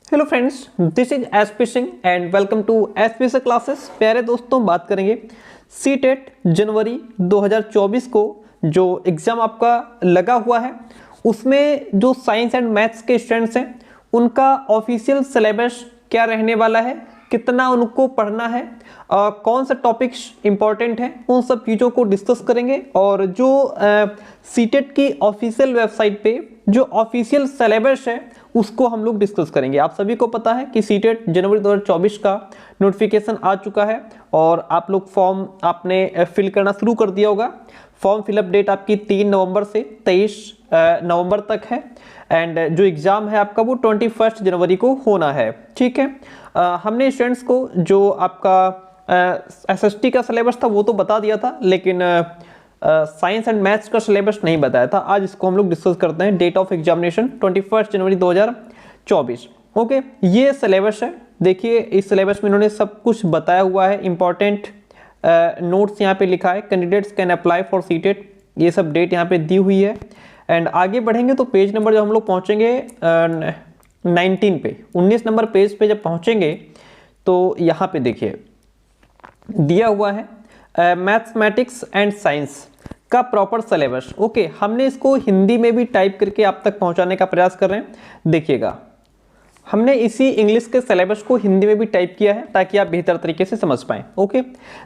Hello friends, this is SP Singh and welcome to SP classes. प्यारे दोस्तों, बात करेंगे सीटेट जनवरी 2024 को जो एग्ज़ाम आपका लगा हुआ है उसमें जो साइंस एंड मैथ्स के स्टूडेंट्स हैं उनका ऑफिशियल सिलेबस क्या रहने वाला है, कितना उनको पढ़ना है, कौन सा टॉपिक्स इंपॉर्टेंट है, उन सब चीज़ों को डिस्कस करेंगे। और जो सीटेट की ऑफिशियल वेबसाइट पे जो ऑफिशियल सिलेबस है उसको हम लोग डिस्कस करेंगे। आप सभी को पता है कि सीटेट जनवरी 2024 का नोटिफिकेशन आ चुका है और आप लोग फॉर्म आपने फिल करना शुरू कर दिया होगा। फॉर्म फिलअप डेट आपकी 3 नवंबर से 23 नवंबर तक है एंड जो एग्ज़ाम है आपका वो 21 जनवरी को होना है। ठीक है, हमने स्टूडेंट्स को जो आपका एसएसटी का सिलेबस था वो तो बता दिया था, लेकिन साइंस एंड मैथ्स का सिलेबस नहीं बताया था। आज इसको हम लोग डिस्कस करते हैं। डेट ऑफ एग्जामिनेशन 21 जनवरी 2024। ओके, ये सिलेबस है। देखिए, इस सिलेबस में इन्होंने सब कुछ बताया हुआ है। इंपॉर्टेंट नोट्स यहाँ पे लिखा है, candidates can apply for CTET, ये सब डेट यहाँ पे दी हुई है। एंड आगे बढ़ेंगे तो पेज नंबर जब हम लोग पहुँचेंगे 19 पे, 19 नंबर पेज पे जब पहुँचेंगे तो यहाँ पे देखिए दिया हुआ है मैथमेटिक्स एंड साइंस का प्रॉपर सिलेबस। ओके, हमने इसको हिंदी में भी टाइप करके आप तक पहुंचाने का प्रयास कर रहे हैं। देखिएगा, हमने इसी इंग्लिश के सिलेबस को हिंदी में भी टाइप किया है ताकि आप बेहतर तरीके से समझ पाएं। ओके,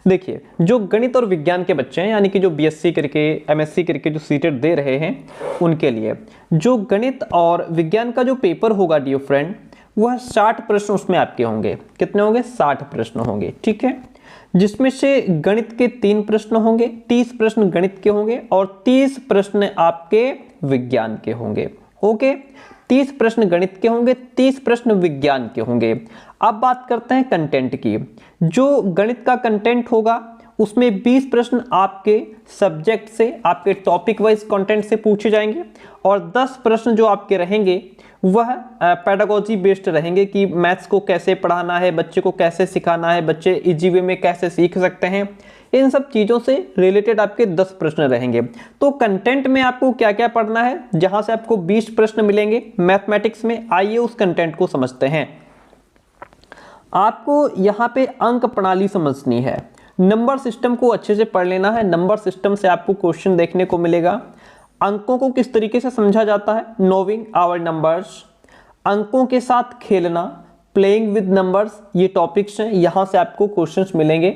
देखिए, जो गणित और विज्ञान के बच्चे हैं, यानी कि जो बीएससी करके एमएससी करके जो सीटेट दे रहे हैं, उनके लिए जो गणित और विज्ञान का जो पेपर होगा डियर फ्रेंड, वह 60 प्रश्न उसमें आपके होंगे। कितने होंगे? 60 प्रश्न होंगे। ठीक है, जिसमें से गणित के 3 प्रश्न होंगे, 30 प्रश्न गणित के होंगे और 30 प्रश्न आपके विज्ञान के होंगे। ओके, 30 प्रश्न गणित के होंगे, 30 प्रश्न विज्ञान के होंगे। अब बात करते हैं कंटेंट की। जो गणित का कंटेंट होगा उसमें 20 प्रश्न आपके सब्जेक्ट से, आपके टॉपिक वाइज कंटेंट से पूछे जाएंगे और 10 प्रश्न जो आपके रहेंगे वह पेडागोजी बेस्ड रहेंगे कि मैथ्स को कैसे पढ़ाना है, बच्चे को कैसे सिखाना है, बच्चे इजी वे में कैसे सीख सकते हैं। इन सब चीज़ों से रिलेटेड आपके 10 प्रश्न रहेंगे। तो कंटेंट में आपको क्या क्या पढ़ना है, जहां से आपको 20 प्रश्न मिलेंगे मैथमेटिक्स में, आइए उस कंटेंट को समझते हैं। आपको यहाँ पे अंक प्रणाली समझनी है, नंबर सिस्टम को अच्छे से पढ़ लेना है। नंबर सिस्टम से आपको क्वेश्चन देखने को मिलेगा। अंकों को किस तरीके से समझा जाता है, नोविंग आवर नंबर्स, अंकों के साथ खेलना, प्लेइंग विद नंबर्स, ये टॉपिक्स हैं, यहां से आपको क्वेश्चंस मिलेंगे।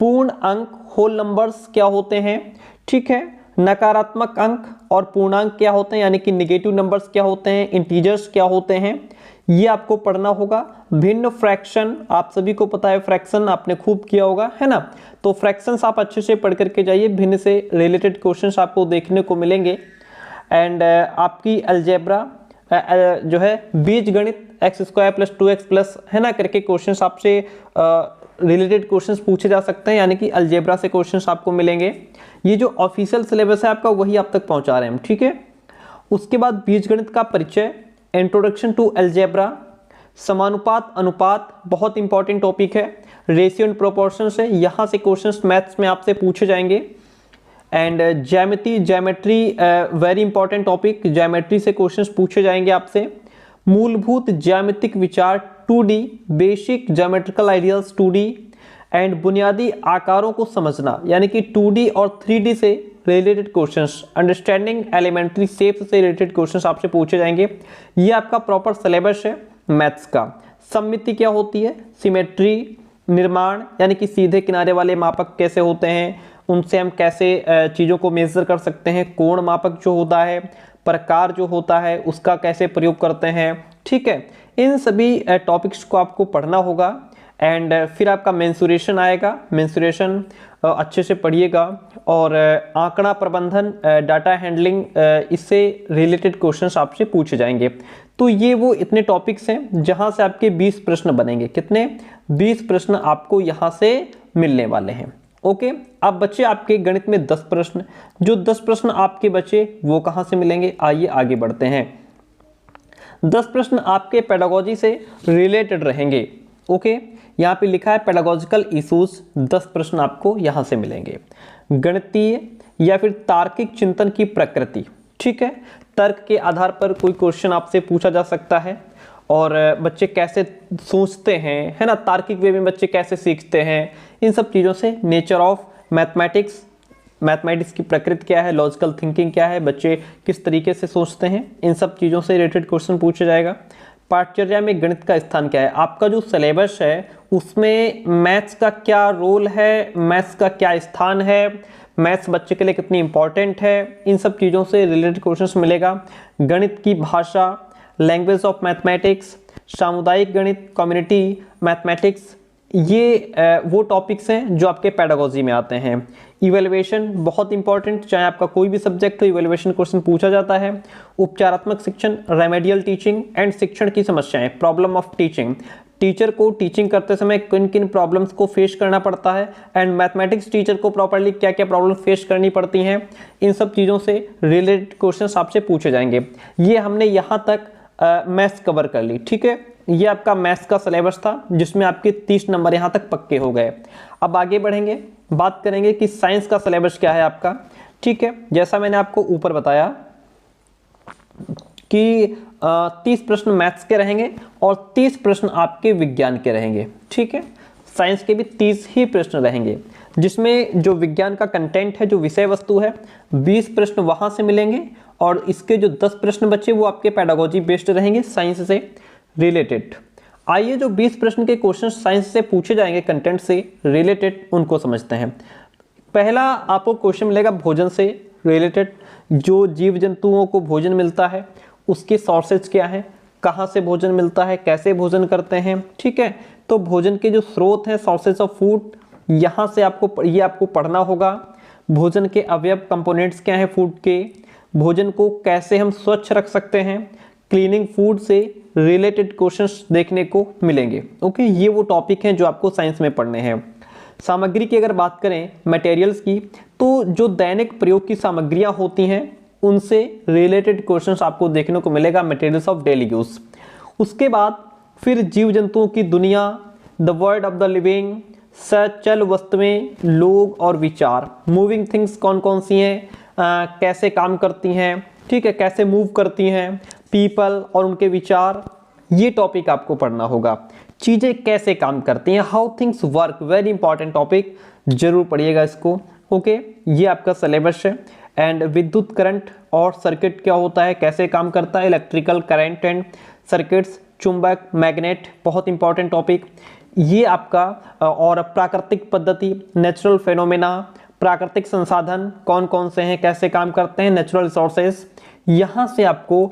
पूर्ण अंक, होल नंबर्स क्या होते हैं, ठीक है, नकारात्मक अंक और पूर्णांक क्या होते हैं, यानी कि निगेटिव नंबर्स क्या होते हैं, इंटीजर्स क्या होते हैं, ये आपको पढ़ना होगा। भिन्न फ्रैक्शन, आप सभी को पता है फ्रैक्शन आपने खूब किया होगा, है ना, तो फ्रैक्शंस आप अच्छे से पढ़ करके जाइए, भिन्न से रिलेटेड क्वेश्चंस आपको देखने को मिलेंगे। एंड आपकी अलजेब्रा जो है, बीज गणित, x² + 2x+, है ना, करके क्वेश्चंस आपसे रिलेटेड क्वेश्चंस पूछे जा सकते हैं, यानी कि अलजेब्रा से क्वेश्चंस आपको मिलेंगे। ये जो ऑफिशियल सिलेबस है आपका वही आप तक पहुंचा रहे हैं, ठीक है। उसके बाद बीजगणित का परिचय, इंट्रोडक्शन टू अलजेब्रा, समानुपात अनुपात बहुत इंपॉर्टेंट टॉपिक है, रेशियो एंड प्रोपोर्शन से, यहाँ से क्वेश्चंस मैथ्स में आपसे पूछे जाएंगे। And geometry very important topic, geometry से क्वेश्चंस पूछे जाएंगे आपसे। मूलभूत ज्यामितिक विचार 2D, basic geometrical ideas 2D and बुनियादी आकारों को समझना, यानी कि 2D और 3D से related questions, understanding elementary shapes से रिलेटेड क्वेश्चंस आपसे पूछे जाएंगे। ये आपका प्रॉपर सिलेबस है मैथ्स का। सममिति क्या होती है, सिमेट्री, निर्माण, यानी कि सीधे किनारे वाले मापक कैसे होते हैं, उनसे हम कैसे चीज़ों को मेजर कर सकते हैं, कोण मापक जो होता है, प्रकार जो होता है उसका कैसे प्रयोग करते हैं, ठीक है। इन सभी टॉपिक्स को आपको पढ़ना होगा। एंड फिर आपका मेंसुरेशन आएगा, मेंसुरेशन अच्छे से पढ़िएगा। और आंकड़ा प्रबंधन, डाटा हैंडलिंग, इससे रिलेटेड क्वेश्चंस आपसे पूछे जाएंगे। तो ये वो इतने टॉपिक्स हैं जहां से आपके 20 प्रश्न बनेंगे। कितने? 20 प्रश्न आपको यहां से मिलने वाले हैं। ओके, अब बच्चे आपके गणित में 10 प्रश्न, जो 10 प्रश्न आपके बचे वो कहां से मिलेंगे, आइए आगे बढ़ते हैं। 10 प्रश्न आपके पेडागोजी से रिलेटेड रहेंगे। ओके, यहाँ पे लिखा है पेडागोजिकल इश्यूज, 10 प्रश्न आपको यहाँ से मिलेंगे। गणितीय या फिर तार्किक चिंतन की प्रकृति, ठीक है, तर्क के आधार पर कोई क्वेश्चन आपसे पूछा जा सकता है। और बच्चे कैसे सोचते हैं, है ना, तार्किक वे में बच्चे कैसे सीखते हैं, इन सब चीज़ों से, नेचर ऑफ मैथमेटिक्स, मैथमेटिक्स की प्रकृति क्या है, लॉजिकल थिंकिंग क्या है, बच्चे किस तरीके से सोचते हैं, इन सब चीज़ों से रिलेटेड क्वेश्चन पूछा जाएगा। पाठचर्या में गणित का स्थान क्या है, आपका जो सिलेबस है उसमें मैथ्स का क्या रोल है, मैथ्स का क्या स्थान है, मैथ्स बच्चे के लिए कितनी इंपॉर्टेंट है, इन सब चीज़ों से रिलेटेड क्वेश्चंस मिलेगा। गणित की भाषा, लैंग्वेज ऑफ मैथमेटिक्स, सामुदायिक गणित, कम्युनिटी मैथमेटिक्स, ये वो टॉपिक्स हैं जो आपके पेडागोजी में आते हैं। इवैल्यूएशन बहुत इंपॉर्टेंट, चाहे आपका कोई भी सब्जेक्ट हो, इवैल्यूएशन क्वेश्चन पूछा जाता है। उपचारात्मक शिक्षण, रेमेडियल टीचिंग एंड शिक्षण की समस्याएं, प्रॉब्लम ऑफ टीचिंग, टीचर को टीचिंग करते समय किन किन प्रॉब्लम्स को फेस करना पड़ता है, एंड मैथमेटिक्स टीचर को प्रॉपर्ली क्या क्या प्रॉब्लम फेस करनी पड़ती हैं, इन सब चीज़ों से रिलेटेड क्वेश्चंस आपसे पूछे जाएंगे। ये हमने यहाँ तक मैथ्स कवर कर ली, ठीक है। ये आपका मैथ्स का सिलेबस था जिसमें आपके 30 नंबर यहाँ तक पक्के हो गए। अब आगे बढ़ेंगे, बात करेंगे कि साइंस का सिलेबस क्या है आपका, ठीक है। जैसा मैंने आपको ऊपर बताया कि 30 प्रश्न मैथ्स के रहेंगे और 30 प्रश्न आपके विज्ञान के रहेंगे, ठीक है। साइंस के भी 30 ही प्रश्न रहेंगे, जिसमें जो विज्ञान का कंटेंट है, जो विषय वस्तु है, 20 प्रश्न वहां से मिलेंगे और इसके जो 10 प्रश्न बचे वो आपके पेडागोजी बेस्ड रहेंगे, साइंस से रिलेटेड। आइए जो 20 प्रश्न के क्वेश्चन साइंस से पूछे जाएंगे, कंटेंट से रिलेटेड, उनको समझते हैं। पहला आपको क्वेश्चन मिलेगा भोजन से रिलेटेड, जो जीव जंतुओं को भोजन मिलता है उसके सोर्सेज क्या है, कहाँ से भोजन मिलता है, कैसे भोजन करते हैं, ठीक है। तो भोजन के जो स्रोत हैं, सोर्सेज ऑफ फूड, यहाँ से आपको पढ़ना होगा। भोजन के अवयव, कंपोनेंट्स क्या हैं फूड के, भोजन को कैसे हम स्वच्छ रख सकते हैं, क्लीनिंग फूड से रिलेटेड क्वेश्चंस देखने को मिलेंगे, ओके। ये वो टॉपिक हैं जो आपको साइंस में पढ़ने हैं। सामग्री की अगर बात करें, मटेरियल्स की, तो जो दैनिक प्रयोग की सामग्रियां होती हैं उनसे रिलेटेड क्वेश्चंस आपको देखने को मिलेगा, मटेरियल्स ऑफ डेली यूज। उसके बाद फिर जीव जंतुओं की दुनिया, the world of the living, सचल वस्तुएं, लोग और विचार, मूविंग थिंग्स कौन कौन सी हैं, कैसे काम करती हैं, ठीक है, कैसे मूव करती हैं, पीपल और उनके विचार, ये टॉपिक आपको पढ़ना होगा। चीजें कैसे काम करती हैं, how things work, very important topic, जरूर पढ़िएगा इसको, ओके। ये आपका सिलेबस है। एंड विद्युत करंट और सर्किट क्या होता है, कैसे काम करता है, इलेक्ट्रिकल करंट एंड सर्किट्स, चुंबक, मैग्नेट, बहुत इंपॉर्टेंट टॉपिक ये आपका। और प्राकृतिक पद्धति, नेचुरल फेनोमेना, प्राकृतिक संसाधन कौन कौन से हैं, कैसे काम करते हैं, नेचुरल रिसोर्सेज, यहाँ से आपको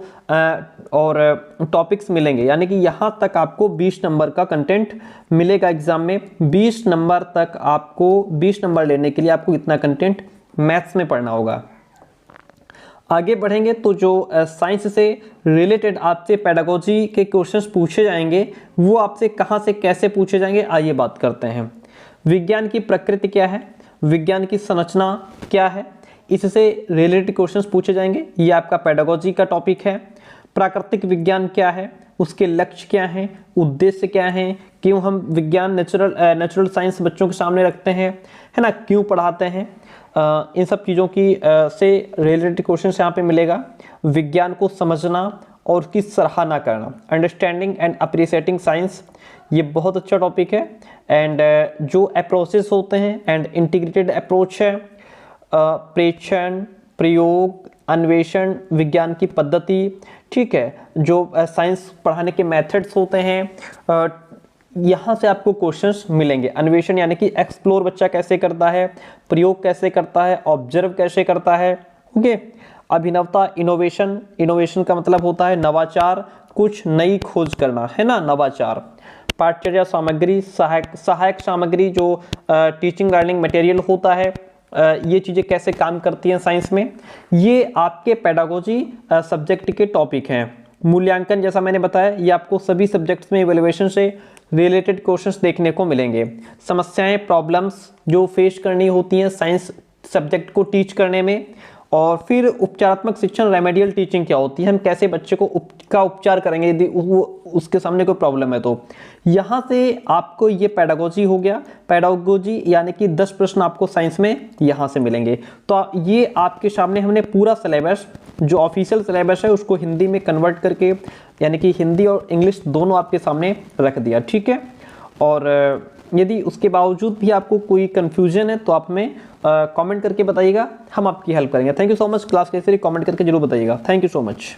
और टॉपिक्स मिलेंगे। यानी कि यहाँ तक आपको 20 नंबर का कंटेंट मिलेगा एग्जाम में। 20 नंबर तक आपको, 20 नंबर लेने के लिए आपको इतना कंटेंट मैथ्स में पढ़ना होगा। आगे बढ़ेंगे तो जो साइंस से रिलेटेड आपसे पेडागोजी के क्वेश्चंस पूछे जाएंगे वो आपसे कहाँ से कैसे पूछे जाएंगे, आइए बात करते हैं। विज्ञान की प्रकृति क्या है, विज्ञान की संरचना क्या है, इससे रिलेटेड क्वेश्चंस पूछे जाएंगे, ये आपका पेडागोजी का टॉपिक है। प्राकृतिक विज्ञान क्या है, उसके लक्ष्य क्या हैं, उद्देश्य क्या हैं, क्यों हम विज्ञान नेचुरल साइंस बच्चों के सामने रखते हैं, है ना, क्यों पढ़ाते हैं, इन सब चीज़ों की से रिलेटेड क्वेश्चंस यहाँ पे मिलेगा। विज्ञान को समझना और उसकी सराहना करना, अंडरस्टैंडिंग एंड अप्रिशिएटिंग साइंस, ये बहुत अच्छा टॉपिक है। एंड जो अप्रोचेस होते हैं एंड इंटीग्रेटेड अप्रोच है, प्रेक्षण, प्रयोग, अन्वेषण, विज्ञान की पद्धति, ठीक है, जो साइंस पढ़ाने के मेथड्स होते हैं, यहाँ से आपको क्वेश्चंस मिलेंगे। अन्वेषण यानी कि एक्सप्लोर बच्चा कैसे करता है, प्रयोग कैसे करता है, ऑब्जर्व कैसे करता है, ओके। अभिनवता, इनोवेशन, इनोवेशन का मतलब होता है नवाचार, कुछ नई खोज करना, है ना, नवाचार। पाठ्यचर्या सामग्री, सहायक सामग्री जो टीचिंग लर्निंग मटेरियल होता है, ये चीज़ें कैसे काम करती हैं साइंस में, ये आपके पेडागोजी सब्जेक्ट के टॉपिक हैं। मूल्यांकन, जैसा मैंने बताया, ये आपको सभी सब्जेक्ट्स में इवैल्यूएशन से रिलेटेड क्वेश्चंस देखने को मिलेंगे। समस्याएं, प्रॉब्लम्स जो फेस करनी होती हैं साइंस सब्जेक्ट को टीच करने में। और फिर उपचारात्मक शिक्षण, रेमेडियल टीचिंग क्या होती है, हम कैसे बच्चे को उपचार करेंगे यदि उसके सामने कोई प्रॉब्लम है तो। यहाँ से आपको ये पेडागोजी हो गया। पेडागोजी यानी कि 10 प्रश्न आपको साइंस में यहाँ से मिलेंगे। तो ये आपके सामने हमने पूरा सिलेबस, जो ऑफिशियल सिलेबस है, उसको हिंदी में कन्वर्ट करके यानी कि हिंदी और इंग्लिश दोनों आपके सामने रख दिया, ठीक है। और यदि उसके बावजूद भी आपको कोई कन्फ्यूजन है तो आप हमें कमेंट करके बताइएगा, हम आपकी हेल्प करेंगे। Thank you so much. Class कैसे रही कमेंट करके जरूर बताइएगा। Thank you so much.